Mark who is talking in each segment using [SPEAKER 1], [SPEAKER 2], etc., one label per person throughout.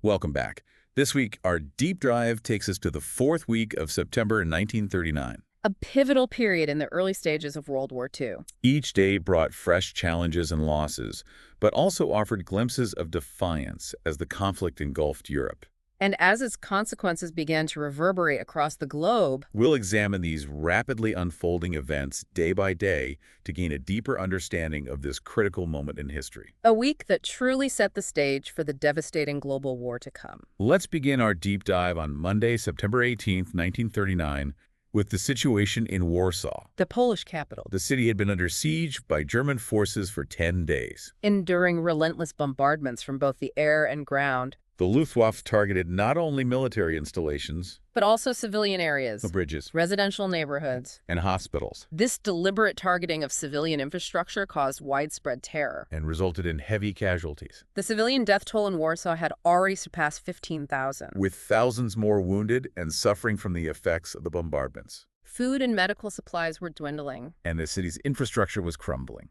[SPEAKER 1] Welcome back. This week, our deep dive takes us to the fourth week of September 1939.
[SPEAKER 2] A pivotal period in the early stages of World War II.
[SPEAKER 1] Each day brought fresh challenges and losses, but also offered glimpses of defiance as the conflict engulfed Europe.
[SPEAKER 2] And as its consequences began to reverberate across the globe,
[SPEAKER 1] We'll examine these rapidly unfolding events day by day to gain a deeper understanding of this critical moment in history.
[SPEAKER 2] a week that truly set the stage for the devastating global war to come.
[SPEAKER 1] Let's begin our deep dive on Monday, September 18th, 1939, with the situation in Warsaw.
[SPEAKER 2] The Polish capital,
[SPEAKER 1] The city had been under siege by German forces for 10 days.
[SPEAKER 2] enduring relentless bombardments from both the air and ground,
[SPEAKER 1] The Luftwaffe targeted not only military installations,
[SPEAKER 2] but also civilian areas,
[SPEAKER 1] bridges,
[SPEAKER 2] residential neighborhoods.
[SPEAKER 1] and hospitals,
[SPEAKER 2] This deliberate targeting of civilian infrastructure caused widespread terror.
[SPEAKER 1] and resulted in heavy casualties,
[SPEAKER 2] The civilian death toll in Warsaw had already surpassed 15,000.
[SPEAKER 1] with thousands more wounded and suffering from the effects of the bombardments.
[SPEAKER 2] Food and medical supplies were dwindling.
[SPEAKER 1] And the city's infrastructure was crumbling.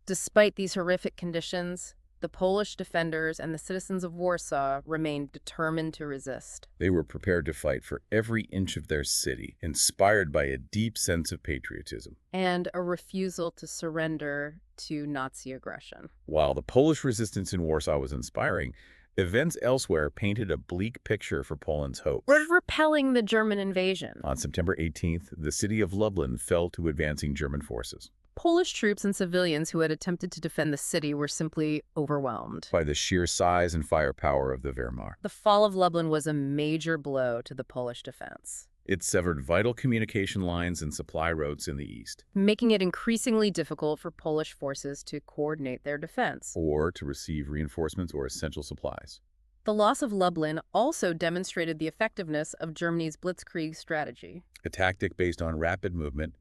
[SPEAKER 2] Despite these horrific conditions, the Polish defenders and the citizens of Warsaw remained determined to resist.
[SPEAKER 1] They were prepared to fight for every inch of their city, inspired by a deep sense of patriotism.
[SPEAKER 2] And a refusal to surrender to Nazi aggression.
[SPEAKER 1] While the Polish resistance in Warsaw was inspiring, events elsewhere painted a bleak picture for Poland's hopes.
[SPEAKER 2] We're repelling the German invasion.
[SPEAKER 1] On September 18th, the city of Lublin fell to advancing German forces.
[SPEAKER 2] Polish troops and civilians who had attempted to defend the city were simply overwhelmed.
[SPEAKER 1] By the sheer size and firepower of the Wehrmacht.
[SPEAKER 2] The fall of Lublin was a major blow to the Polish defense,
[SPEAKER 1] It severed vital communication lines and supply routes in the east,
[SPEAKER 2] making it increasingly difficult for Polish forces to coordinate their defense.
[SPEAKER 1] or to receive reinforcements or essential supplies.
[SPEAKER 2] The loss of Lublin also demonstrated the effectiveness of Germany's blitzkrieg strategy
[SPEAKER 1] A tactic based on rapid movement,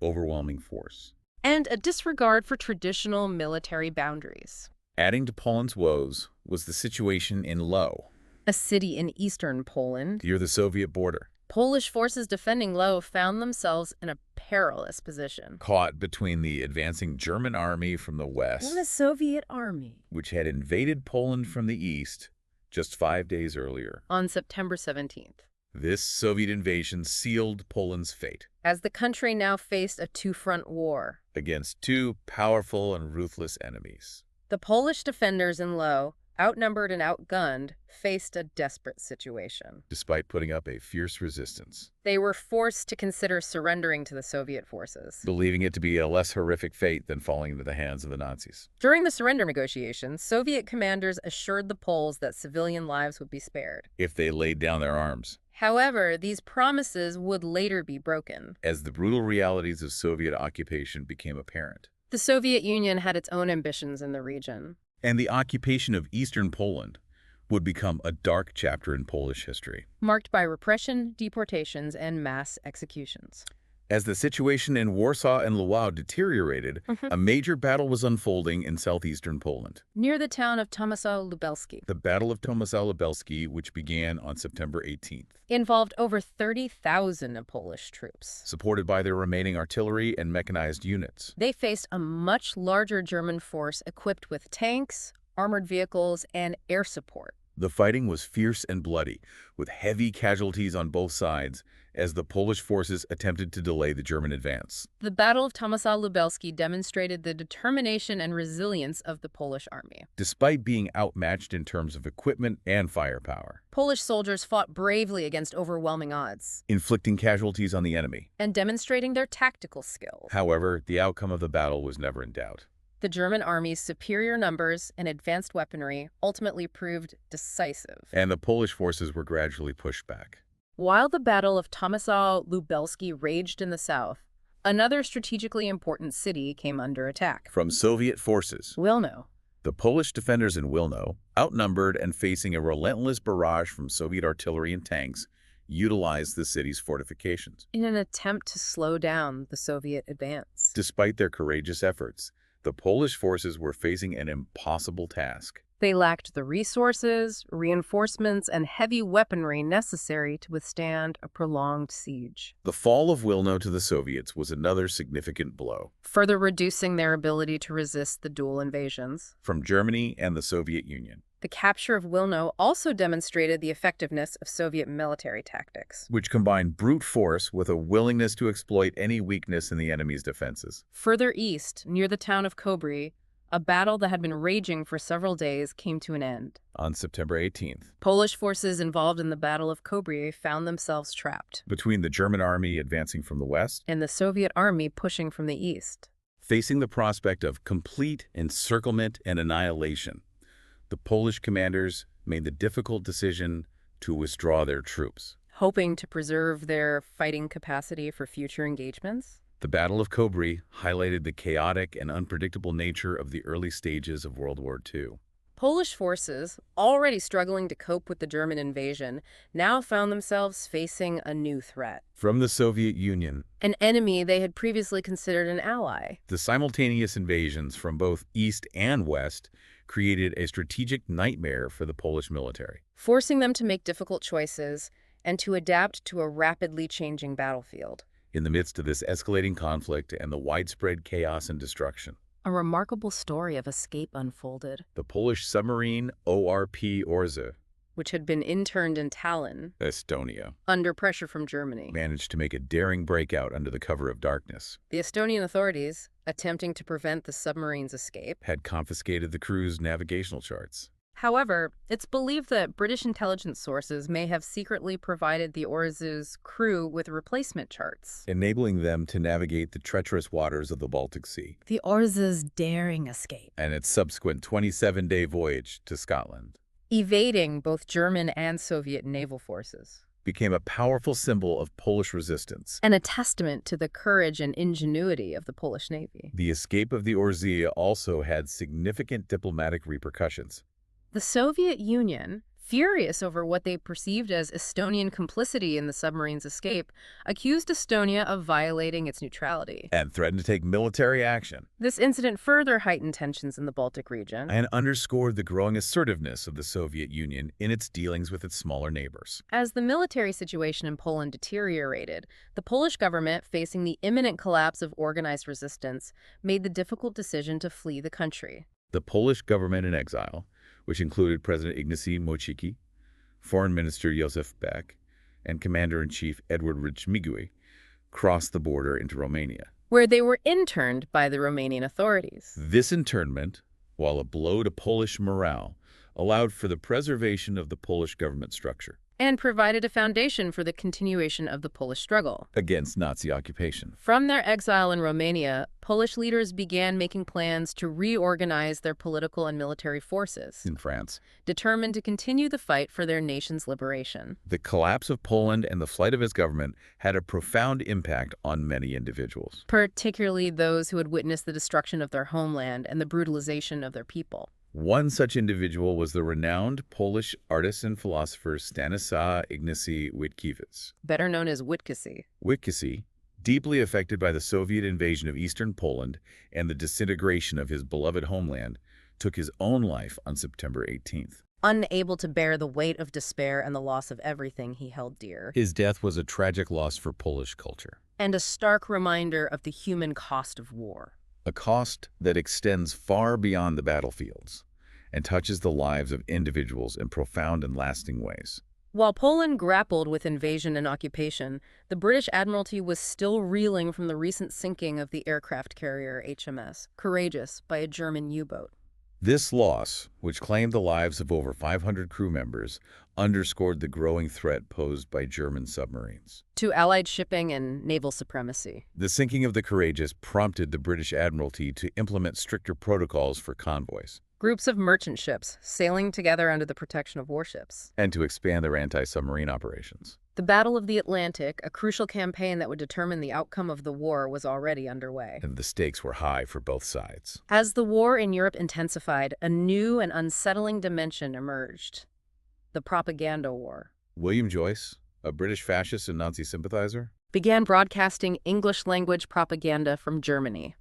[SPEAKER 1] overwhelming force.
[SPEAKER 2] and a disregard for traditional military boundaries.
[SPEAKER 1] Adding to Poland's woes was the situation in Lwów,
[SPEAKER 2] A city in eastern Poland,
[SPEAKER 1] near the Soviet border,
[SPEAKER 2] Polish forces defending Lwów found themselves in a perilous position.
[SPEAKER 1] caught between the advancing German army from the west,
[SPEAKER 2] And the Soviet army.
[SPEAKER 1] which had invaded Poland from the east just 5 days earlier.
[SPEAKER 2] On September 17th,
[SPEAKER 1] This Soviet invasion sealed Poland's fate
[SPEAKER 2] as the country now faced a two-front war.
[SPEAKER 1] against two powerful and ruthless enemies.
[SPEAKER 2] The Polish defenders in Lwów, outnumbered and outgunned, faced a desperate situation.
[SPEAKER 1] Despite putting up a fierce resistance,
[SPEAKER 2] They were forced to consider surrendering to the Soviet forces.
[SPEAKER 1] believing it to be a less horrific fate than falling into the hands of the Nazis.
[SPEAKER 2] During the surrender negotiations, Soviet commanders assured the Poles that civilian lives would be spared.
[SPEAKER 1] If they laid down their arms,
[SPEAKER 2] However, these promises would later be broken.
[SPEAKER 1] as the brutal realities of Soviet occupation became apparent.
[SPEAKER 2] The Soviet Union had its own ambitions in the region.
[SPEAKER 1] And the occupation of eastern Poland would become a dark chapter in Polish history.
[SPEAKER 2] Marked by repression, deportations, and mass executions.
[SPEAKER 1] As the situation in Warsaw and Lwów deteriorated, a major battle was unfolding in southeastern Poland.
[SPEAKER 2] Near the town of Tomaszow Lubelski,
[SPEAKER 1] The Battle of Tomaszow Lubelski, which began on September 18th.
[SPEAKER 2] involved over 30,000 of Polish troops.
[SPEAKER 1] Supported by their remaining artillery and mechanized units.
[SPEAKER 2] They faced a much larger German force equipped with tanks, armored vehicles, and air support.
[SPEAKER 1] The fighting was fierce and bloody, with heavy casualties on both sides as the Polish forces attempted to delay the German advance.
[SPEAKER 2] The Battle of Tomaszow Lubelski demonstrated the determination and resilience of the Polish army.
[SPEAKER 1] Despite being outmatched in terms of equipment and firepower,
[SPEAKER 2] Polish soldiers fought bravely against overwhelming odds
[SPEAKER 1] inflicting casualties on the enemy.
[SPEAKER 2] and demonstrating their tactical skills.
[SPEAKER 1] However, the outcome of the battle was never in doubt.
[SPEAKER 2] The German army's superior numbers and advanced weaponry ultimately proved decisive.
[SPEAKER 1] And the Polish forces were gradually pushed back.
[SPEAKER 2] While the Battle of Tomaszow Lubelski raged in the south, another strategically important city came under attack.
[SPEAKER 1] From Soviet forces,
[SPEAKER 2] Wilno.
[SPEAKER 1] the Polish defenders in Wilno, outnumbered and facing a relentless barrage from Soviet artillery and tanks, utilized the city's fortifications.
[SPEAKER 2] In an attempt to slow down the Soviet advance.
[SPEAKER 1] Despite their courageous efforts, the Polish forces were facing an impossible task.
[SPEAKER 2] They lacked the resources, reinforcements, and heavy weaponry necessary to withstand a prolonged siege,
[SPEAKER 1] The fall of Wilno to the Soviets was another significant blow.
[SPEAKER 2] further reducing their ability to resist the dual invasions.
[SPEAKER 1] From Germany and the Soviet Union.
[SPEAKER 2] The capture of Wilno also demonstrated the effectiveness of Soviet military tactics.
[SPEAKER 1] which combined brute force with a willingness to exploit any weakness in the enemy's defenses.
[SPEAKER 2] Further east, near the town of Kobry, a battle that had been raging for several days came to an end.
[SPEAKER 1] On September 18th,
[SPEAKER 2] Polish forces involved in the Battle of Kobry found themselves trapped,
[SPEAKER 1] between the German army advancing from the west,
[SPEAKER 2] and the Soviet army pushing from the east.
[SPEAKER 1] facing the prospect of complete encirclement and annihilation, the Polish commanders made the difficult decision to withdraw their troops.
[SPEAKER 2] Hoping to preserve their fighting capacity for future engagements?
[SPEAKER 1] The Battle of Kobry highlighted the chaotic and unpredictable nature of the early stages of World War II.
[SPEAKER 2] Polish forces, already struggling to cope with the German invasion, now found themselves facing a new threat.
[SPEAKER 1] From the Soviet Union,
[SPEAKER 2] An enemy they had previously considered an ally.
[SPEAKER 1] the simultaneous invasions from both east and west created a strategic nightmare for the Polish military.
[SPEAKER 2] Forcing them to make difficult choices and to adapt to a rapidly changing battlefield.
[SPEAKER 1] In the midst of this escalating conflict and the widespread chaos and destruction,
[SPEAKER 2] A remarkable story of escape unfolded,
[SPEAKER 1] the Polish submarine ORP Orzeł,
[SPEAKER 2] which had been interned in Tallinn,
[SPEAKER 1] Estonia,
[SPEAKER 2] under pressure from Germany.
[SPEAKER 1] managed to make a daring breakout under the cover of darkness,
[SPEAKER 2] The Estonian authorities, attempting to prevent the submarine's escape.
[SPEAKER 1] had confiscated the crew's navigational charts.
[SPEAKER 2] However, it's believed that British intelligence sources may have secretly provided the Orzew's crew with replacement charts.
[SPEAKER 1] Enabling them to navigate the treacherous waters of the Baltic Sea
[SPEAKER 2] The Orzew's daring escape,
[SPEAKER 1] and its subsequent 27-day voyage to Scotland
[SPEAKER 2] evading both German and Soviet naval forces,
[SPEAKER 1] became a powerful symbol of Polish resistance.
[SPEAKER 2] and a testament to the courage and ingenuity of the Polish Navy.
[SPEAKER 1] The escape of the Orzeł also had significant diplomatic repercussions.
[SPEAKER 2] The Soviet Union, furious over what they perceived as Estonian complicity in the submarine's escape, accused Estonia of violating its neutrality.
[SPEAKER 1] And threatened to take military action,
[SPEAKER 2] This incident further heightened tensions in the Baltic region.
[SPEAKER 1] and underscored the growing assertiveness of the Soviet Union in its dealings with its smaller neighbors.
[SPEAKER 2] As the military situation in Poland deteriorated, the Polish government, facing the imminent collapse of organized resistance, made the difficult decision to flee the country.
[SPEAKER 1] The Polish government in exile, which included President Ignacy Mościcki, Foreign Minister Józef Beck, and Commander-in-Chief Edward Ryczmigły, crossed the border into Romania.
[SPEAKER 2] Where they were interned by the Romanian authorities.
[SPEAKER 1] This internment, while a blow to Polish morale, allowed for the preservation of the Polish government structure
[SPEAKER 2] And provided a foundation for the continuation of the Polish struggle.
[SPEAKER 1] against Nazi occupation.
[SPEAKER 2] From their exile in Romania, Polish leaders began making plans to reorganize their political and military forces,
[SPEAKER 1] In France,
[SPEAKER 2] determined to continue the fight for their nation's liberation.
[SPEAKER 1] the collapse of Poland and the flight of its government had a profound impact on many individuals.
[SPEAKER 2] Particularly those who had witnessed the destruction of their homeland and the brutalization of their people.
[SPEAKER 1] One such individual was the renowned Polish artist and philosopher Stanisław Ignacy Witkiewicz.
[SPEAKER 2] Better known as Witkiewicz.
[SPEAKER 1] Witkiewicz, deeply affected by the Soviet invasion of eastern Poland and the disintegration of his beloved homeland, took his own life on September 18th.
[SPEAKER 2] Unable to bear the weight of despair and the loss of everything he held dear.
[SPEAKER 1] His death was a tragic loss for Polish culture,
[SPEAKER 2] And a stark reminder of the human cost of war.
[SPEAKER 1] a cost that extends far beyond the battlefields and touches the lives of individuals in profound and lasting ways.
[SPEAKER 2] While Poland grappled with invasion and occupation, the British Admiralty was still reeling from the recent sinking of the aircraft carrier HMS Courageous by a German U-boat.
[SPEAKER 1] This loss, which claimed the lives of over 500 crew members, underscored the growing threat posed by German submarines.
[SPEAKER 2] To Allied shipping and naval supremacy.
[SPEAKER 1] The sinking of the Courageous prompted the British Admiralty to implement stricter protocols for convoys
[SPEAKER 2] Groups of merchant ships sailing together under the protection of warships.
[SPEAKER 1] and to expand their anti-submarine operations.
[SPEAKER 2] The Battle of the Atlantic, a crucial campaign that would determine the outcome of the war, was already underway.
[SPEAKER 1] And the stakes were high for both sides.
[SPEAKER 2] As the war in Europe intensified, a new and unsettling dimension emerged. The propaganda war.
[SPEAKER 1] William Joyce, a British fascist and Nazi sympathizer,
[SPEAKER 2] Began broadcasting English-language propaganda from Germany,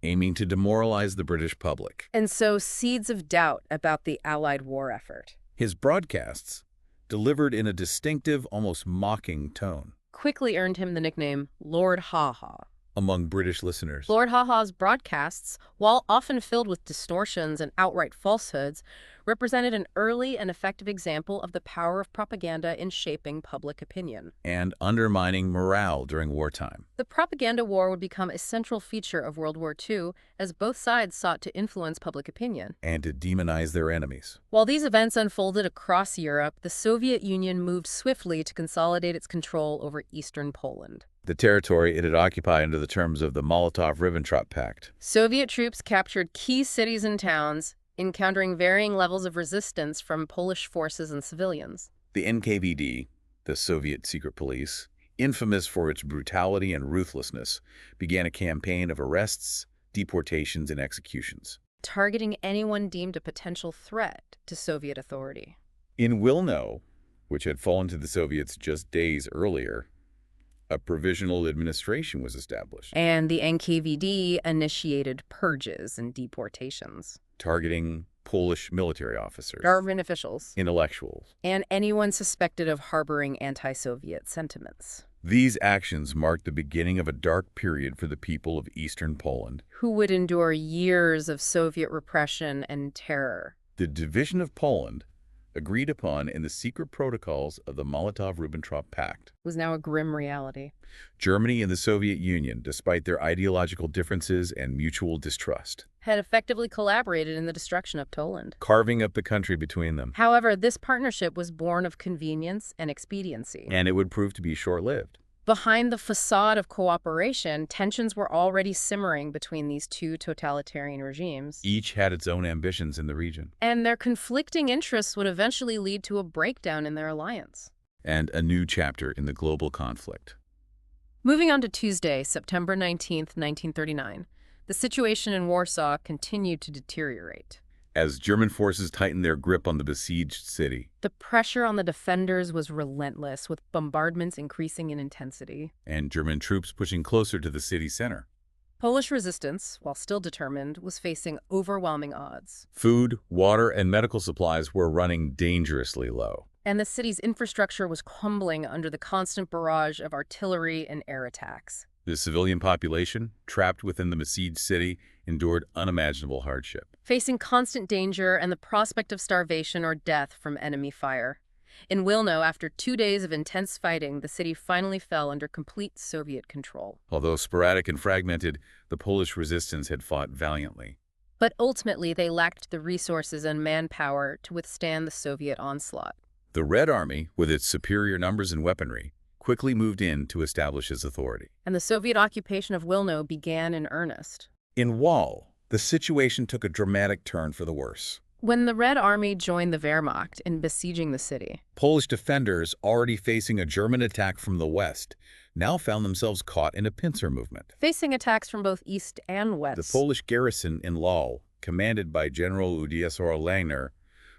[SPEAKER 1] aiming to demoralize the British public.
[SPEAKER 2] and sow seeds of doubt about the Allied war effort.
[SPEAKER 1] His broadcasts, delivered in a distinctive, almost mocking tone,
[SPEAKER 2] Quickly earned him the nickname Lord Ha-Ha.
[SPEAKER 1] among British listeners.
[SPEAKER 2] Lord Ha-Ha's broadcasts, while often filled with distortions and outright falsehoods, represented an early and effective example of the power of propaganda in shaping public opinion.
[SPEAKER 1] and undermining morale during wartime.
[SPEAKER 2] The propaganda war would become a central feature of World War II as both sides sought to influence public opinion.
[SPEAKER 1] And to demonize their enemies.
[SPEAKER 2] While these events unfolded across Europe, the Soviet Union moved swiftly to consolidate its control over eastern Poland.
[SPEAKER 1] The territory it had occupied under the terms of the Molotov-Ribbentrop Pact.
[SPEAKER 2] Soviet troops captured key cities and towns, encountering varying levels of resistance from Polish forces and civilians.
[SPEAKER 1] The NKVD, the Soviet secret police, infamous for its brutality and ruthlessness, began a campaign of arrests, deportations, and executions.
[SPEAKER 2] Targeting anyone deemed a potential threat to Soviet authority.
[SPEAKER 1] In Wilno, which had fallen to the Soviets just days earlier, a provisional administration was established,
[SPEAKER 2] And the NKVD initiated purges and deportations.
[SPEAKER 1] targeting Polish military officers,
[SPEAKER 2] Government officials,
[SPEAKER 1] intellectuals.
[SPEAKER 2] and anyone suspected of harboring anti-Soviet sentiments,
[SPEAKER 1] These actions marked the beginning of a dark period for the people of eastern Poland.
[SPEAKER 2] who would endure years of Soviet repression and terror.
[SPEAKER 1] The division of Poland, agreed upon in the secret protocols of the Molotov-Ribbentrop Pact.
[SPEAKER 2] Was now a grim reality.
[SPEAKER 1] Germany and the Soviet Union, despite their ideological differences and mutual distrust,
[SPEAKER 2] Had effectively collaborated in the destruction of Poland.
[SPEAKER 1] carving up the country between them.
[SPEAKER 2] However, this partnership was born of convenience and expediency.
[SPEAKER 1] And it would prove to be short-lived.
[SPEAKER 2] Behind the facade of cooperation, tensions were already simmering between these two totalitarian regimes.
[SPEAKER 1] Each had its own ambitions in the region.
[SPEAKER 2] And their conflicting interests would eventually lead to a breakdown in their alliance.
[SPEAKER 1] And a new chapter in the global conflict.
[SPEAKER 2] Moving on to Tuesday, September 19th, 1939, the situation in Warsaw continued to deteriorate.
[SPEAKER 1] As German forces tightened their grip on the besieged city,
[SPEAKER 2] The pressure on the defenders was relentless, with bombardments increasing in intensity.
[SPEAKER 1] and German troops pushing closer to the city center.
[SPEAKER 2] Polish resistance, while still determined, was facing overwhelming odds.
[SPEAKER 1] Food, water, and medical supplies were running dangerously low.
[SPEAKER 2] And the city's infrastructure was crumbling under the constant barrage of artillery and air attacks.
[SPEAKER 1] The civilian population, trapped within the besieged city, endured unimaginable hardship.
[SPEAKER 2] Facing constant danger and the prospect of starvation or death from enemy fire. In Wilno, after 2 days of intense fighting, the city finally fell under complete Soviet control.
[SPEAKER 1] Although sporadic and fragmented, the Polish resistance had fought valiantly.
[SPEAKER 2] But ultimately, they lacked the resources and manpower to withstand the Soviet onslaught.
[SPEAKER 1] The Red Army, with its superior numbers and weaponry, quickly moved in to establish its authority.
[SPEAKER 2] And the Soviet occupation of Wilno began in earnest.
[SPEAKER 1] In Wall, the situation took a dramatic turn for the worse.
[SPEAKER 2] When the Red Army joined the Wehrmacht in besieging the city,
[SPEAKER 1] Polish defenders, already facing a German attack from the west, now found themselves caught in a pincer movement.
[SPEAKER 2] facing attacks from both east and west,
[SPEAKER 1] The Polish garrison in Lwów, commanded by General Władysław Langner,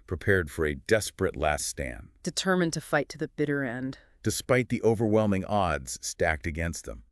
[SPEAKER 1] prepared for a desperate last stand,
[SPEAKER 2] determined to fight to the bitter end.
[SPEAKER 1] despite the overwhelming odds stacked against them.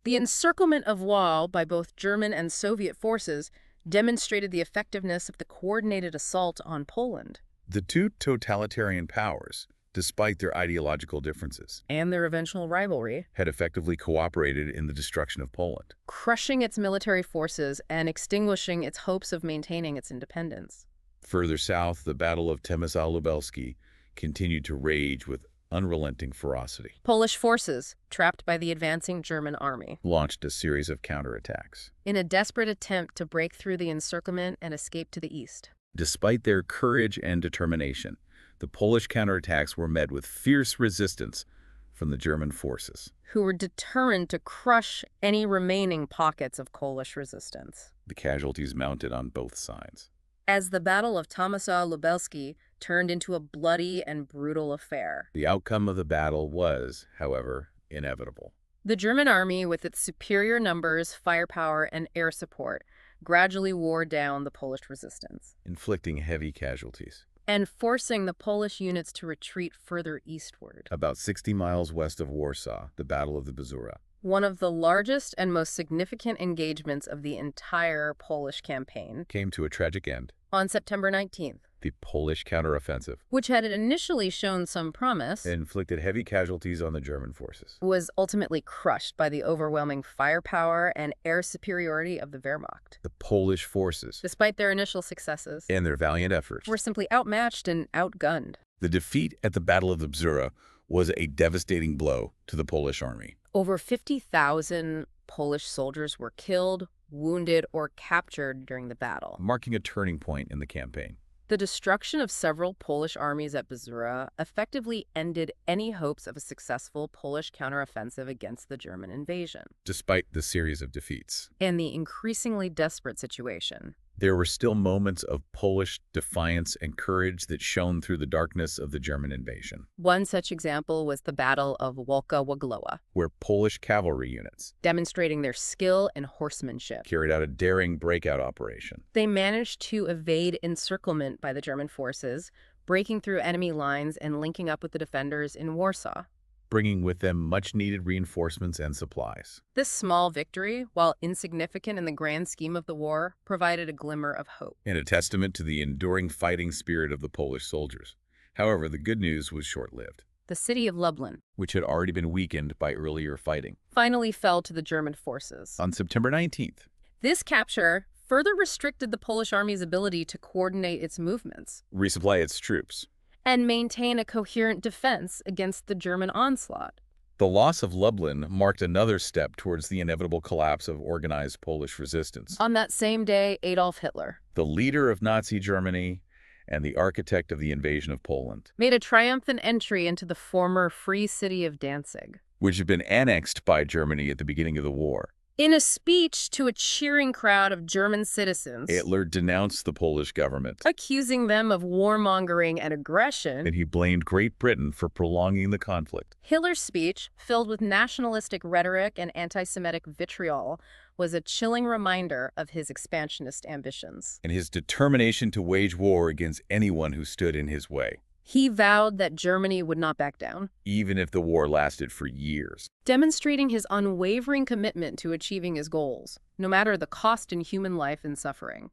[SPEAKER 2] The encirclement of Wall by both German and Soviet forces demonstrated the effectiveness of the coordinated assault on Poland.
[SPEAKER 1] The two totalitarian powers, despite their ideological differences,
[SPEAKER 2] And their eventual rivalry,
[SPEAKER 1] had effectively cooperated in the destruction of Poland.
[SPEAKER 2] crushing its military forces and extinguishing its hopes of maintaining its independence.
[SPEAKER 1] Further south, the Battle of Przemysł Lubelski continued to rage with unrelenting ferocity,
[SPEAKER 2] Polish forces, trapped by the advancing German army,
[SPEAKER 1] launched a series of counterattacks.
[SPEAKER 2] in a desperate attempt to break through the encirclement and escape to the east.
[SPEAKER 1] Despite their courage and determination, the Polish counterattacks were met with fierce resistance from the German forces.
[SPEAKER 2] Who were determined to crush any remaining pockets of Polish resistance.
[SPEAKER 1] The casualties mounted on both sides.
[SPEAKER 2] As the Battle of Przemysł Lubelski turned into a bloody and brutal affair.
[SPEAKER 1] The outcome of the battle was, however, inevitable.
[SPEAKER 2] The German army, with its superior numbers, firepower, and air support, gradually wore down the Polish resistance,
[SPEAKER 1] Inflicting heavy casualties.
[SPEAKER 2] and forcing the Polish units to retreat further eastward.
[SPEAKER 1] About 60 miles west of Warsaw, the Battle of the Bzura.
[SPEAKER 2] One of the largest and most significant engagements of the entire Polish campaign.
[SPEAKER 1] Came to a tragic end.
[SPEAKER 2] On September 19th,
[SPEAKER 1] The Polish counteroffensive
[SPEAKER 2] which had initially shown some promise,
[SPEAKER 1] inflicted heavy casualties on the German forces.
[SPEAKER 2] was ultimately crushed by the overwhelming firepower and air superiority of the Wehrmacht.
[SPEAKER 1] The Polish forces,
[SPEAKER 2] Despite their initial successes,
[SPEAKER 1] and their valiant efforts,
[SPEAKER 2] were simply outmatched and outgunned.
[SPEAKER 1] the defeat at the Battle of the Bzura was a devastating blow to the Polish army.
[SPEAKER 2] Over 50,000 Polish soldiers were killed, wounded, or captured during the battle.
[SPEAKER 1] Marking a turning point in the campaign.
[SPEAKER 2] The destruction of several Polish armies at Bzura effectively ended any hopes of a successful Polish counteroffensive against the German invasion.
[SPEAKER 1] Despite the series of defeats,
[SPEAKER 2] And the increasingly desperate situation.
[SPEAKER 1] there were still moments of Polish defiance and courage that shone through the darkness of the German invasion,
[SPEAKER 2] One such example was the Battle of Walka-Waglowa,
[SPEAKER 1] where Polish cavalry units
[SPEAKER 2] demonstrating their skill and horsemanship.
[SPEAKER 1] carried out a daring breakout operation.
[SPEAKER 2] They managed to evade encirclement by the German forces, breaking through enemy lines and linking up with the defenders in Warsaw.
[SPEAKER 1] Bringing with them much-needed reinforcements and supplies.
[SPEAKER 2] This small victory, while insignificant in the grand scheme of the war, provided a glimmer of hope.
[SPEAKER 1] And a testament to the enduring fighting spirit of the Polish soldiers. However, the good news was short-lived,
[SPEAKER 2] The city of Lublin
[SPEAKER 1] which had already been weakened by earlier fighting.
[SPEAKER 2] finally fell to the German forces.
[SPEAKER 1] On September 19th,
[SPEAKER 2] This capture further restricted the Polish army's ability to coordinate its movements
[SPEAKER 1] resupply its troops.
[SPEAKER 2] and maintain a coherent defense against the German onslaught.
[SPEAKER 1] The loss of Lublin marked another step towards the inevitable collapse of organized Polish resistance.
[SPEAKER 2] On that same day, Adolf Hitler
[SPEAKER 1] The leader of Nazi Germany and the architect of the invasion of Poland,
[SPEAKER 2] made a triumphant entry into the former free city of Danzig.
[SPEAKER 1] which had been annexed by Germany at the beginning of the war.
[SPEAKER 2] In a speech to a cheering crowd of German citizens,
[SPEAKER 1] Hitler denounced the Polish government,
[SPEAKER 2] accusing them of warmongering and aggression,
[SPEAKER 1] and he blamed Great Britain for prolonging the conflict.
[SPEAKER 2] Hitler's speech, filled with nationalistic rhetoric and anti-Semitic vitriol, was a chilling reminder of his expansionist ambitions.
[SPEAKER 1] And his determination to wage war against anyone who stood in his way,
[SPEAKER 2] He vowed that Germany would not back down,
[SPEAKER 1] even if the war lasted for years.
[SPEAKER 2] demonstrating his unwavering commitment to achieving his goals, no matter the cost in human life and suffering.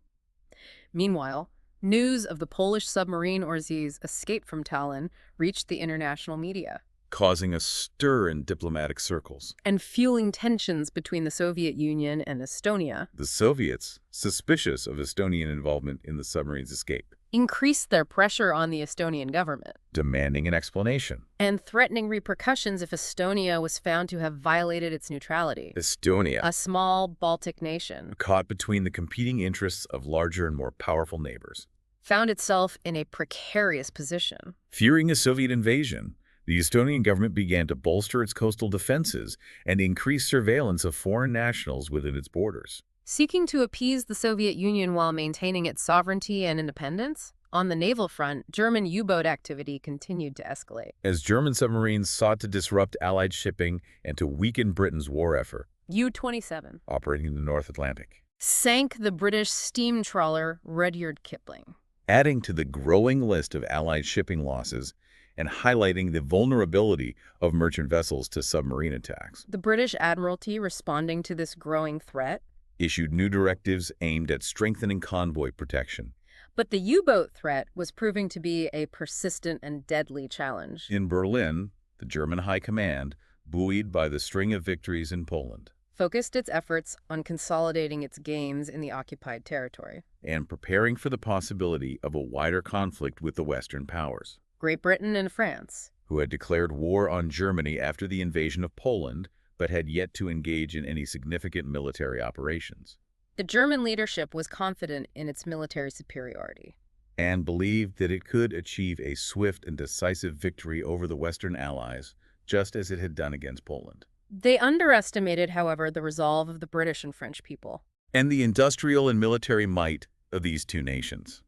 [SPEAKER 2] Meanwhile, news of the Polish submarine Orzew's escape from Tallinn reached the international media,
[SPEAKER 1] Causing a stir in diplomatic circles.
[SPEAKER 2] and fueling tensions between the Soviet Union and Estonia,
[SPEAKER 1] The Soviets, suspicious of Estonian involvement in the submarine's escape,
[SPEAKER 2] increased their pressure on the Estonian government,
[SPEAKER 1] demanding an explanation.
[SPEAKER 2] and threatening repercussions if Estonia was found to have violated its neutrality.
[SPEAKER 1] Estonia,
[SPEAKER 2] A small Baltic nation,
[SPEAKER 1] caught between the competing interests of larger and more powerful neighbors.
[SPEAKER 2] found itself in a precarious position.
[SPEAKER 1] Fearing a Soviet invasion, the Estonian government began to bolster its coastal defenses and increase surveillance of foreign nationals within its borders.
[SPEAKER 2] Seeking to appease the Soviet Union while maintaining its sovereignty and independence, on the naval front, German U-boat activity continued to escalate.
[SPEAKER 1] As German submarines sought to disrupt Allied shipping and to weaken Britain's war effort,
[SPEAKER 2] U-27
[SPEAKER 1] operating in the North Atlantic,
[SPEAKER 2] sank the British steam trawler Rudyard Kipling.
[SPEAKER 1] adding to the growing list of Allied shipping losses and highlighting the vulnerability of merchant vessels to submarine attacks.
[SPEAKER 2] The British Admiralty, responding to this growing threat,
[SPEAKER 1] Issued new directives aimed at strengthening convoy protection.
[SPEAKER 2] but the U-boat threat was proving to be a persistent and deadly challenge.
[SPEAKER 1] In Berlin, the German High Command, buoyed by the string of victories in Poland,
[SPEAKER 2] Focused its efforts on consolidating its gains in the occupied territory.
[SPEAKER 1] and preparing for the possibility of a wider conflict with the Western powers,
[SPEAKER 2] Great Britain and France,
[SPEAKER 1] who had declared war on Germany after the invasion of Poland, but had yet to engage in any significant military operations,
[SPEAKER 2] the German leadership was confident in its military superiority.
[SPEAKER 1] and believed that it could achieve a swift and decisive victory over the Western Allies, just as it had done against Poland.
[SPEAKER 2] They underestimated, however, the resolve of the British and French people.
[SPEAKER 1] And the industrial and military might of these two nations.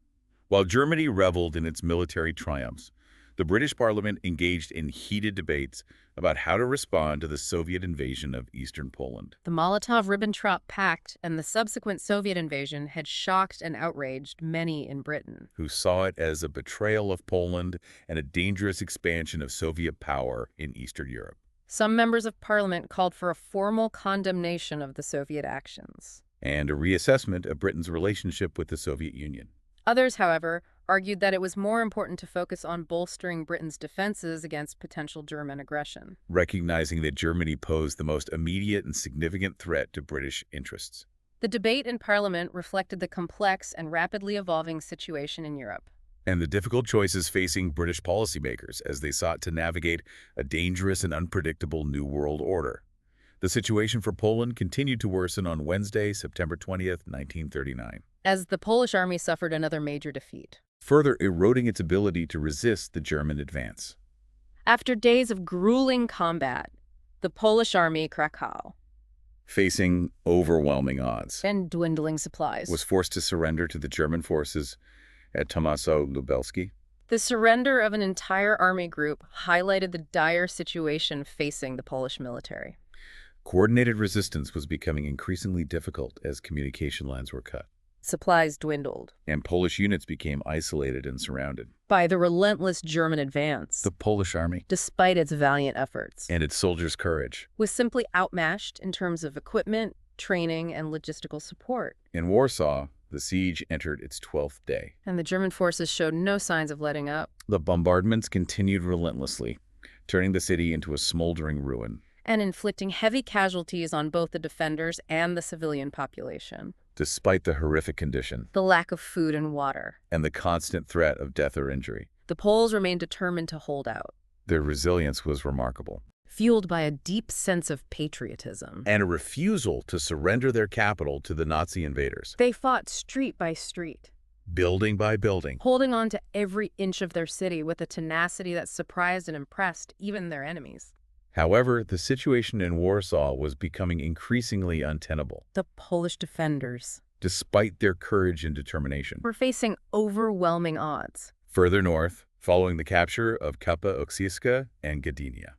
[SPEAKER 1] While Germany reveled in its military triumphs, the British Parliament engaged in heated debates about how to respond to the Soviet invasion of eastern Poland.
[SPEAKER 2] The Molotov-Ribbentrop Pact and the subsequent Soviet invasion had shocked and outraged many in Britain.
[SPEAKER 1] Who saw it as a betrayal of Poland and a dangerous expansion of Soviet power in Eastern Europe.
[SPEAKER 2] Some members of Parliament called for a formal condemnation of the Soviet actions.
[SPEAKER 1] And a reassessment of Britain's relationship with the Soviet Union.
[SPEAKER 2] Others, however, argued that it was more important to focus on bolstering Britain's defenses against potential German aggression.
[SPEAKER 1] recognizing that Germany posed the most immediate and significant threat to British interests.
[SPEAKER 2] The debate in Parliament reflected the complex and rapidly evolving situation in Europe.
[SPEAKER 1] And the difficult choices facing British policymakers as they sought to navigate a dangerous and unpredictable New World Order. The situation for Poland continued to worsen on Wednesday, September 20th, 1939,
[SPEAKER 2] As the Polish army suffered another major defeat.
[SPEAKER 1] further eroding its ability to resist the German advance.
[SPEAKER 2] After days of grueling combat, the Polish army, Krakow,
[SPEAKER 1] Facing overwhelming odds,
[SPEAKER 2] and dwindling supplies,
[SPEAKER 1] was forced to surrender to the German forces at Tomaszow Lubelski.
[SPEAKER 2] The surrender of an entire army group highlighted the dire situation facing the Polish military.
[SPEAKER 1] Coordinated resistance was becoming increasingly difficult as communication lines were cut,
[SPEAKER 2] Supplies dwindled
[SPEAKER 1] and Polish units became isolated and surrounded.
[SPEAKER 2] by the relentless German advance,
[SPEAKER 1] The Polish army
[SPEAKER 2] despite its valiant efforts,
[SPEAKER 1] and its soldiers' courage.
[SPEAKER 2] was simply outmatched in terms of equipment, training, and logistical support.
[SPEAKER 1] In Warsaw, the siege entered its 12th day.
[SPEAKER 2] And the German forces showed no signs of letting up.
[SPEAKER 1] The bombardments continued relentlessly, turning the city into a smoldering ruin.
[SPEAKER 2] And inflicting heavy casualties on both the defenders and the civilian population.
[SPEAKER 1] Despite the horrific condition
[SPEAKER 2] The lack of food and water.
[SPEAKER 1] and the constant threat of death or injury,
[SPEAKER 2] The Poles remained determined to hold out,
[SPEAKER 1] their resilience was remarkable.
[SPEAKER 2] fueled by a deep sense of patriotism.
[SPEAKER 1] And a refusal to surrender their capital to the Nazi invaders.
[SPEAKER 2] They fought street by street,
[SPEAKER 1] Building by building,
[SPEAKER 2] holding on to every inch of their city with a tenacity that surprised and impressed even their enemies.
[SPEAKER 1] however, the situation in Warsaw was becoming increasingly untenable.
[SPEAKER 2] The Polish defenders
[SPEAKER 1] Despite their courage and determination.
[SPEAKER 2] were facing overwhelming odds.
[SPEAKER 1] Further north, following the capture of Kappa-Oksiska and Gdynia,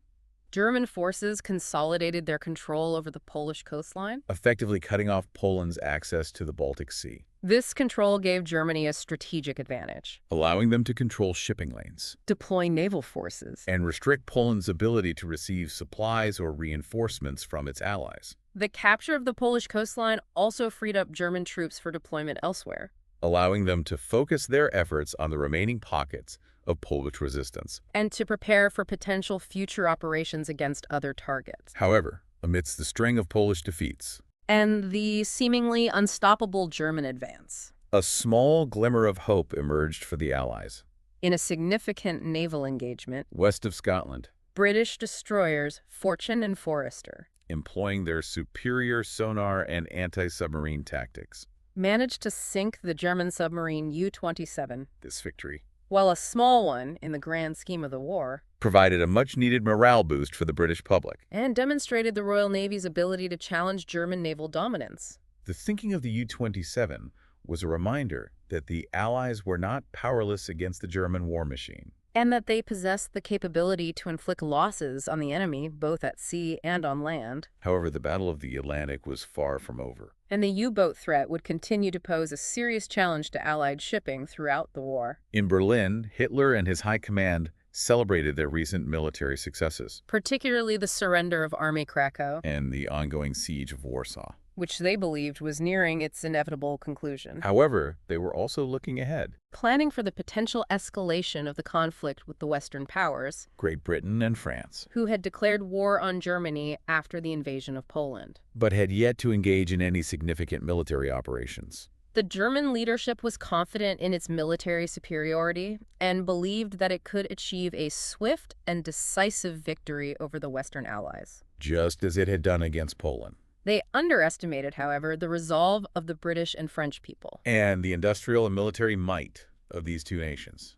[SPEAKER 2] German forces consolidated their control over the Polish coastline.
[SPEAKER 1] effectively cutting off Poland's access to the Baltic Sea,
[SPEAKER 2] This control gave Germany a strategic advantage,
[SPEAKER 1] allowing them to control shipping lanes
[SPEAKER 2] deploying naval forces.
[SPEAKER 1] and restrict Poland's ability to receive supplies or reinforcements from its allies,
[SPEAKER 2] The capture of the Polish coastline also freed up German troops for deployment elsewhere.
[SPEAKER 1] allowing them to focus their efforts on the remaining pockets of Polish resistance.
[SPEAKER 2] And to prepare for potential future operations against other targets.
[SPEAKER 1] However, amidst the string of Polish defeats,
[SPEAKER 2] And the seemingly unstoppable German advance.
[SPEAKER 1] a small glimmer of hope emerged for the Allies.
[SPEAKER 2] In a significant naval engagement,
[SPEAKER 1] West of Scotland,
[SPEAKER 2] British destroyers Fortune and Forester
[SPEAKER 1] employing their superior sonar and anti-submarine tactics.
[SPEAKER 2] managed to sink the German submarine U-27,
[SPEAKER 1] This victory
[SPEAKER 2] while a small one in the grand scheme of the war,
[SPEAKER 1] provided a much-needed morale boost for the British public.
[SPEAKER 2] and demonstrated the Royal Navy's ability to challenge German naval dominance.
[SPEAKER 1] The sinking of the U-27 was a reminder that the Allies were not powerless against the German war machine.
[SPEAKER 2] And that they possessed the capability to inflict losses on the enemy, both at sea and on land.
[SPEAKER 1] However, the Battle of the Atlantic was far from over.
[SPEAKER 2] And the U-boat threat would continue to pose a serious challenge to Allied shipping throughout the war.
[SPEAKER 1] In Berlin, Hitler and his high command celebrated their recent military successes
[SPEAKER 2] Particularly the surrender of Army Krakow,
[SPEAKER 1] and the ongoing siege of Warsaw.
[SPEAKER 2] which they believed was nearing its inevitable conclusion.
[SPEAKER 1] However, they were also looking ahead.
[SPEAKER 2] Planning for the potential escalation of the conflict with the Western powers,
[SPEAKER 1] Great Britain and France,
[SPEAKER 2] who had declared war on Germany after the invasion of Poland.
[SPEAKER 1] but had yet to engage in any significant military operations.
[SPEAKER 2] The German leadership was confident in its military superiority and believed that it could achieve a swift and decisive victory over the Western Allies.
[SPEAKER 1] Just as it had done against Poland.
[SPEAKER 2] They underestimated, however, the resolve of the British and French people.
[SPEAKER 1] And the industrial and military might of these two nations.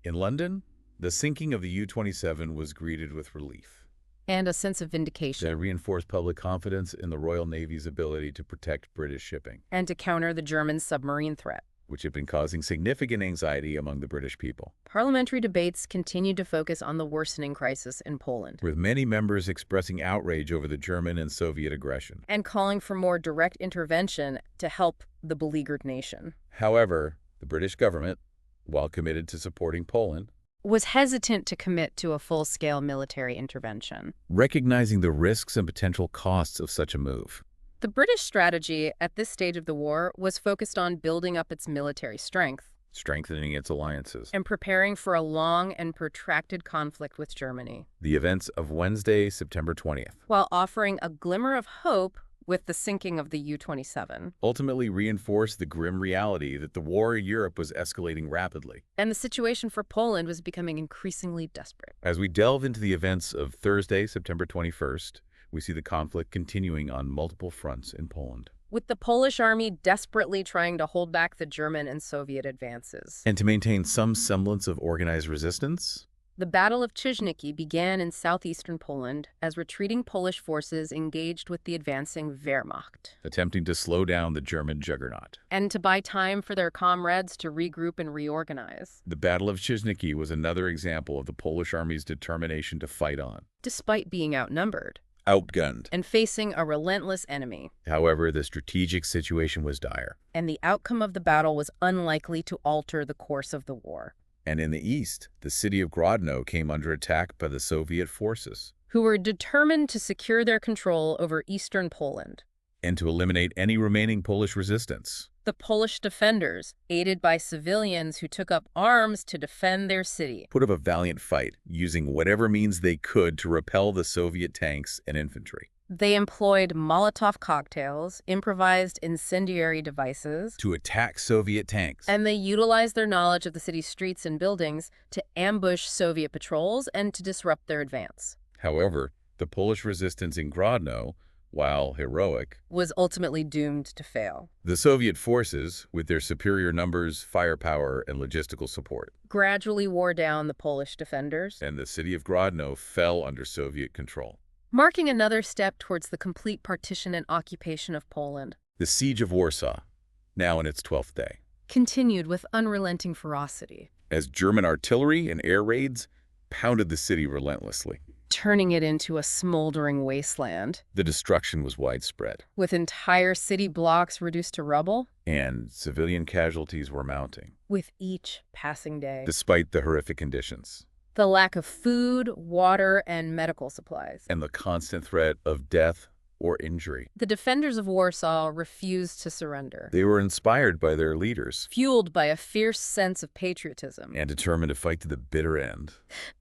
[SPEAKER 1] In London, the sinking of the U-27 was greeted with relief.
[SPEAKER 2] And a sense of vindication.
[SPEAKER 1] That reinforced public confidence in the Royal Navy's ability to protect British shipping,
[SPEAKER 2] And to counter the German submarine threat.
[SPEAKER 1] which had been causing significant anxiety among the British people,
[SPEAKER 2] Parliamentary debates continued to focus on the worsening crisis in Poland.
[SPEAKER 1] with many members expressing outrage over the German and Soviet aggression.
[SPEAKER 2] And calling for more direct intervention to help the beleaguered nation.
[SPEAKER 1] However, the British government, while committed to supporting Poland,
[SPEAKER 2] Was hesitant to commit to a full-scale military intervention.
[SPEAKER 1] recognizing the risks and potential costs of such a move.
[SPEAKER 2] The British strategy at this stage of the war was focused on building up its military strength,
[SPEAKER 1] strengthening its alliances.
[SPEAKER 2] and preparing for a long and protracted conflict with Germany,
[SPEAKER 1] The events of Wednesday, September 20th,
[SPEAKER 2] while offering a glimmer of hope with the sinking of the U-27.
[SPEAKER 1] ultimately reinforced the grim reality that the war in Europe was escalating rapidly.
[SPEAKER 2] And the situation for Poland was becoming increasingly desperate.
[SPEAKER 1] As we delve into the events of Thursday, September 21st, we see the conflict continuing on multiple fronts in Poland.
[SPEAKER 2] With the Polish army desperately trying to hold back the German and Soviet advances.
[SPEAKER 1] And to maintain some semblance of organized resistance,
[SPEAKER 2] The Battle of Czyżniki began in southeastern Poland as retreating Polish forces engaged with the advancing Wehrmacht,
[SPEAKER 1] attempting to slow down the German juggernaut.
[SPEAKER 2] and to buy time for their comrades to regroup and reorganize.
[SPEAKER 1] The Battle of Czyżniki was another example of the Polish army's determination to fight on.
[SPEAKER 2] Despite being outnumbered
[SPEAKER 1] Outgunned.
[SPEAKER 2] and facing a relentless enemy.
[SPEAKER 1] However, the strategic situation was dire.
[SPEAKER 2] And the outcome of the battle was unlikely to alter the course of the war,
[SPEAKER 1] And in the east, the city of Grodno came under attack by the Soviet forces.
[SPEAKER 2] who were determined to secure their control over eastern Poland.
[SPEAKER 1] And to eliminate any remaining Polish resistance.
[SPEAKER 2] The Polish defenders, aided by civilians who took up arms to defend their city,
[SPEAKER 1] Put up a valiant fight, using whatever means they could to repel the Soviet tanks and infantry.
[SPEAKER 2] they employed Molotov cocktails, improvised incendiary devices,
[SPEAKER 1] To attack Soviet tanks.
[SPEAKER 2] and they utilized their knowledge of the city's streets and buildings to ambush Soviet patrols and to disrupt their advance.
[SPEAKER 1] However, the Polish resistance in Grodno, while heroic,
[SPEAKER 2] Was ultimately doomed to fail.
[SPEAKER 1] the Soviet forces, with their superior numbers, firepower, and logistical support,
[SPEAKER 2] Gradually wore down the Polish defenders,
[SPEAKER 1] and the city of Grodno fell under Soviet control.
[SPEAKER 2] marking another step towards the complete partition and occupation of Poland.
[SPEAKER 1] The siege of Warsaw, now in its 12th day,
[SPEAKER 2] Continued with unrelenting ferocity,
[SPEAKER 1] as German artillery and air raids pounded the city relentlessly.
[SPEAKER 2] turning it into a smoldering wasteland,
[SPEAKER 1] The destruction was widespread,
[SPEAKER 2] with entire city blocks reduced to rubble,
[SPEAKER 1] and civilian casualties were mounting,
[SPEAKER 2] with each passing day.
[SPEAKER 1] despite the horrific conditions
[SPEAKER 2] The lack of food, water, and medical supplies.
[SPEAKER 1] and the constant threat of death or injury.
[SPEAKER 2] The defenders of Warsaw refused to surrender,
[SPEAKER 1] They were inspired by their leaders
[SPEAKER 2] fueled by a fierce sense of patriotism.
[SPEAKER 1] and determined to fight to the bitter end,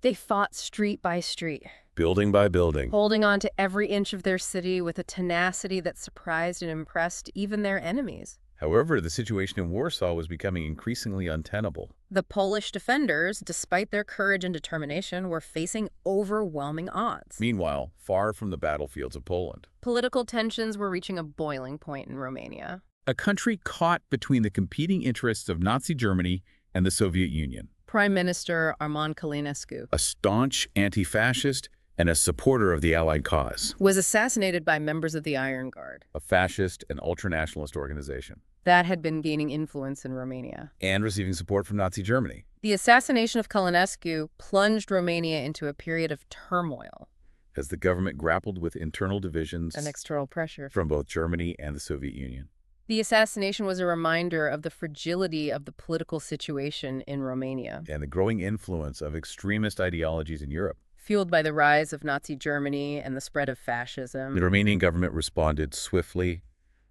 [SPEAKER 2] They fought street by street,
[SPEAKER 1] building by building.
[SPEAKER 2] holding on to every inch of their city with a tenacity that surprised and impressed even their enemies.
[SPEAKER 1] However, the situation in Warsaw was becoming increasingly untenable.
[SPEAKER 2] The Polish defenders, despite their courage and determination, were facing overwhelming odds.
[SPEAKER 1] Meanwhile, far from the battlefields of Poland,
[SPEAKER 2] Political tensions were reaching a boiling point in Romania.
[SPEAKER 1] a country caught between the competing interests of Nazi Germany and the Soviet Union,
[SPEAKER 2] Prime Minister Armand Călinescu
[SPEAKER 1] a staunch anti-fascist and a supporter of the Allied cause,
[SPEAKER 2] was assassinated by members of the Iron Guard
[SPEAKER 1] a fascist and ultranationalist organization,
[SPEAKER 2] that had been gaining influence in Romania.
[SPEAKER 1] and receiving support from Nazi Germany.
[SPEAKER 2] The assassination of Călinescu plunged Romania into a period of turmoil
[SPEAKER 1] As the government grappled with internal divisions
[SPEAKER 2] and external pressure.
[SPEAKER 1] from both Germany and the Soviet Union.
[SPEAKER 2] The assassination was a reminder of the fragility of the political situation in Romania,
[SPEAKER 1] And the growing influence of extremist ideologies in Europe.
[SPEAKER 2] fueled by the rise of Nazi Germany and the spread of fascism.
[SPEAKER 1] The Romanian government responded swiftly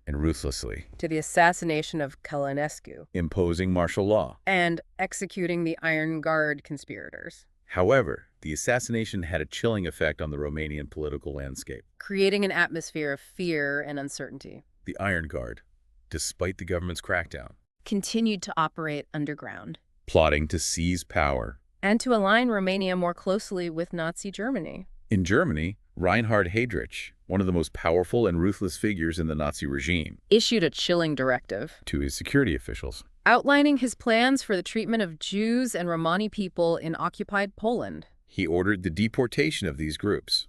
[SPEAKER 1] and ruthlessly,
[SPEAKER 2] To the assassination of Călinescu
[SPEAKER 1] imposing martial law.
[SPEAKER 2] and executing the Iron Guard conspirators,
[SPEAKER 1] However, the assassination had a chilling effect on the Romanian political landscape.
[SPEAKER 2] creating an atmosphere of fear and uncertainty.
[SPEAKER 1] The Iron Guard, despite the government's crackdown,
[SPEAKER 2] Continued to operate underground
[SPEAKER 1] plotting to seize power.
[SPEAKER 2] and to align Romania more closely with Nazi Germany.
[SPEAKER 1] In Germany, Reinhard Heydrich, one of the most powerful and ruthless figures in the Nazi regime,
[SPEAKER 2] Issued a chilling directive,
[SPEAKER 1] to his security officials,
[SPEAKER 2] outlining his plans for the treatment of Jews and Romani people in occupied Poland,
[SPEAKER 1] he ordered the deportation of these groups,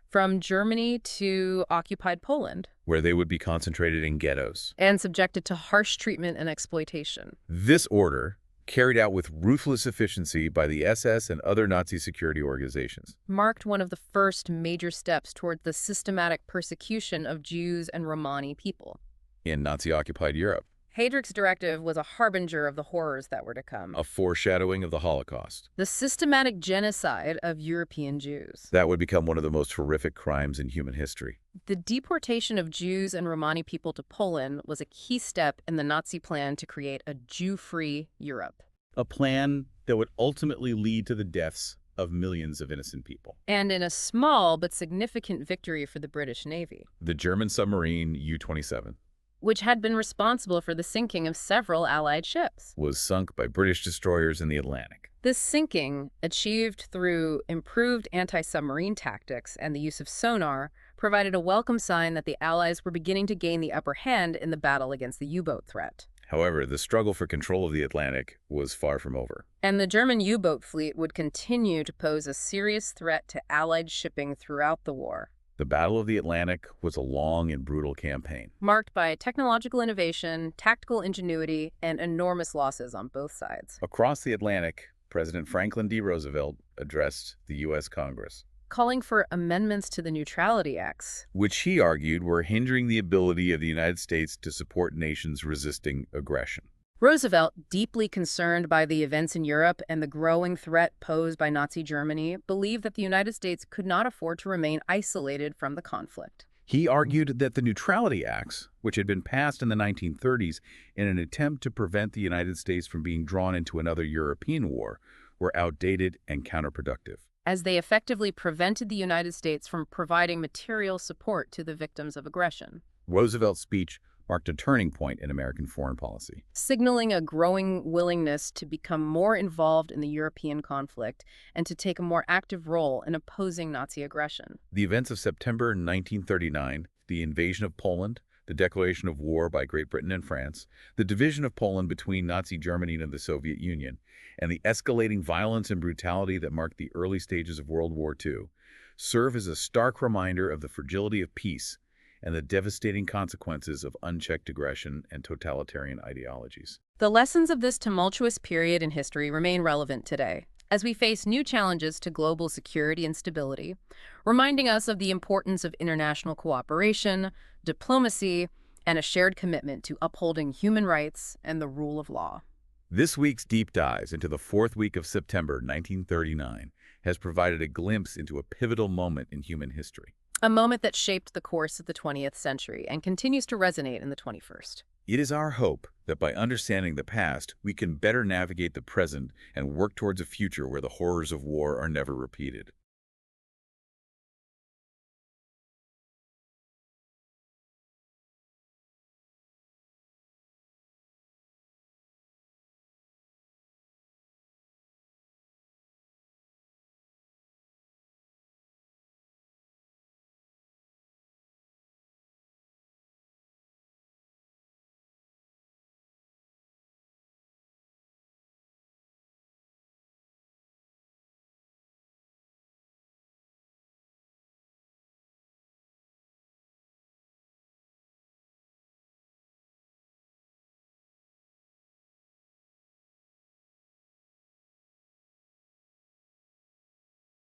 [SPEAKER 2] from Germany to occupied Poland,
[SPEAKER 1] where they would be concentrated in ghettos.
[SPEAKER 2] and subjected to harsh treatment and exploitation.
[SPEAKER 1] This order, carried out with ruthless efficiency by the SS and other Nazi security organizations,
[SPEAKER 2] Marked one of the first major steps toward the systematic persecution of Jews and Romani people.
[SPEAKER 1] in Nazi-occupied Europe.
[SPEAKER 2] Heydrich's directive was a harbinger of the horrors that were to come.
[SPEAKER 1] A foreshadowing of the Holocaust.
[SPEAKER 2] The systematic genocide of European Jews.
[SPEAKER 1] That would become one of the most horrific crimes in human history.
[SPEAKER 2] The deportation of Jews and Romani people to Poland was a key step in the Nazi plan to create a Jew-free Europe.
[SPEAKER 1] A plan that would ultimately lead to the deaths of millions of innocent people.
[SPEAKER 2] And in a small but significant victory for the British Navy.
[SPEAKER 1] The German submarine U-27
[SPEAKER 2] which had been responsible for the sinking of several Allied ships,
[SPEAKER 1] was sunk by British destroyers in the Atlantic.
[SPEAKER 2] This sinking, achieved through improved anti-submarine tactics and the use of sonar, provided a welcome sign that the Allies were beginning to gain the upper hand in the battle against the U-boat threat.
[SPEAKER 1] However, the struggle for control of the Atlantic was far from over.
[SPEAKER 2] And the German U-boat fleet would continue to pose a serious threat to Allied shipping throughout the war.
[SPEAKER 1] The Battle of the Atlantic was a long and brutal campaign,
[SPEAKER 2] marked by technological innovation, tactical ingenuity, and enormous losses on both sides.
[SPEAKER 1] Across the Atlantic, President Franklin D. Roosevelt addressed the U.S. Congress,
[SPEAKER 2] calling for amendments to the Neutrality Acts,
[SPEAKER 1] which he argued were hindering the ability of the United States to support nations resisting aggression.
[SPEAKER 2] Roosevelt, deeply concerned by the events in Europe and the growing threat posed by Nazi Germany, believed that the United States could not afford to remain isolated from the conflict.
[SPEAKER 1] He argued that the Neutrality Acts, which had been passed in the 1930s in an attempt to prevent the United States from being drawn into another European war, were outdated and counterproductive,
[SPEAKER 2] as they effectively prevented the United States from providing material support to the victims of aggression.
[SPEAKER 1] Roosevelt's speech marked a turning point in American foreign policy,
[SPEAKER 2] signaling a growing willingness to become more involved in the European conflict and to take a more active role in opposing Nazi aggression.
[SPEAKER 1] The events of September 1939, the invasion of Poland, the declaration of war by Great Britain and France, the division of Poland between Nazi Germany and the Soviet Union, and the escalating violence and brutality that marked the early stages of World War II, serve as a stark reminder of the fragility of peace and the devastating consequences of unchecked aggression and totalitarian ideologies.
[SPEAKER 2] The lessons of this tumultuous period in history remain relevant today, as we face new challenges to global security and stability, reminding us of the importance of international cooperation, diplomacy, and a shared commitment to upholding human rights and the rule of law.
[SPEAKER 1] This week's deep dives into the fourth week of September 1939 has provided a glimpse into a pivotal moment in human history.
[SPEAKER 2] A moment that shaped the course of the 20th century and continues to resonate in the 21st.
[SPEAKER 1] It is our hope that by understanding the past, we can better navigate the present and work towards a future where the horrors of war are never repeated.